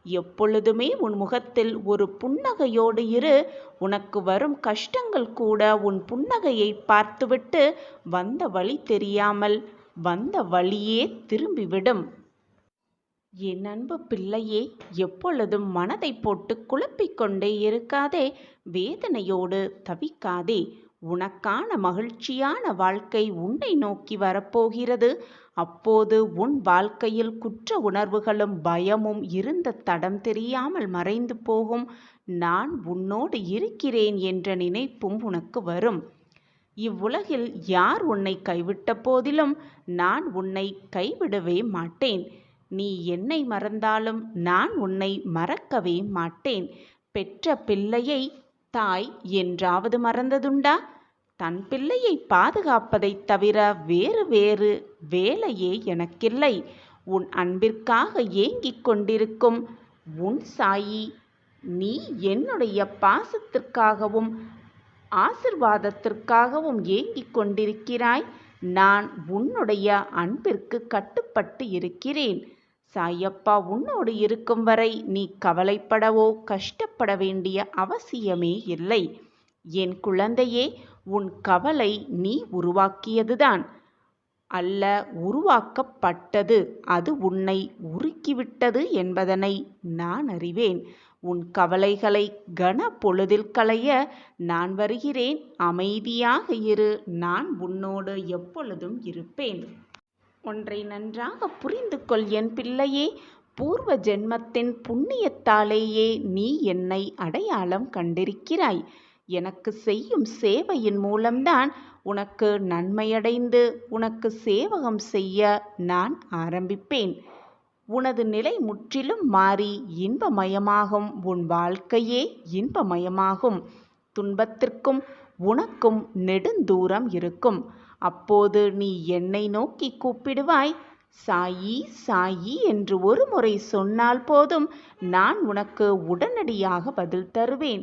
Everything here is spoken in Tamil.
எப்பொழுதுமே உன் முகத்தில் ஒரு புன்னகையோடு இரு. உனக்கு வரும் கஷ்டங்கள் கூட உன் புன்னகையை பார்த்துவிட்டு வந்த வழி தெரியாமல் வந்த வழியே திரும்பிவிடும். என் அன்பு பிள்ளையே, எப்பொழுதும் மனதை போட்டு குழப்பிக்கொண்டே இருக்காதே. வேதனையோடு தவிக்காதே. உனக்கான மகிழ்ச்சியான வாழ்க்கை உன்னை நோக்கி வரப்போகிறது. அப்போது உன் வாழ்க்கையில் குற்ற உணர்வுகளும் பயமும் இருந்த தடம் தெரியாமல் மறைந்து போகும். நான் உன்னோடு இருக்கிறேன் என்ற நினைப்பும் உனக்கு வரும். இவ்வுலகில் யார் உன்னை கைவிட்ட போதிலும் நான் உன்னை கைவிடவே மாட்டேன். நீ என்னை மறந்தாலும் நான் உன்னை மறக்கவே மாட்டேன். பெற்ற பிள்ளையை தாய் என்றாவது மறந்ததுண்டா? தன் பிள்ளையை பாதுகாப்பதைத் தவிர வேறு வேலையே எனக்கில்லை. உன் அன்பிற்காக ஏங்கிக் கொண்டிருக்கும் உன் சாயி, நீ என்னுடைய பாசத்திற்காகவும் ஆசிர்வாதத்திற்காகவும் ஏங்கிக் கொண்டிருக்கிறாய். நான் உன்னுடைய அன்பிற்கு கட்டுப்பட்டு இருக்கிறேன். சாயப்பா உன்னோடு இருக்கும் வரை நீ கவலைப்படவோ கஷ்டப்பட வேண்டிய அவசியமே இல்லை. என் குழந்தையே, உன் கவலை நீ உருவாக்கியதுதான் அல்ல, உருவாக்கப்பட்டது. அது உன்னை உருக்கிவிட்டது என்பதனை நான் அறிவேன். உன் கவலைகளை கன பொழுதில் களைய நான் வருகிறேன். அமைதியாக இரு. நான் உன்னோடு எப்பொழுதும் இருப்பேன். ஒன்றை நன்றாக புரிந்து கொள் என் பிள்ளையே. பூர்வ ஜென்மத்தின் புண்ணியத்தாலேயே நீ என்னை அடையாளம் கண்டிருக்கிறாய். எனக்கு செய்யும் சேவையின் மூலம்தான் உனக்கு நன்மையடைந்து உனக்கு சேவகம் செய்ய நான் ஆரம்பிப்பேன். உனது நிலை முற்றிலும் மாறி இன்பமயமாகும். உன் வாழ்க்கையே இன்பமயமாகும். துன்பத்திற்கும் உனக்கும் நெடுந்தூரம் இருக்கும். அப்போது நீ என்னை நோக்கி கூப்பிடுவாய். சாயி சாயி என்று ஒரு முறை சொன்னால் போதும், நான் உனக்கு உடனடியாக பதில் தருவேன்.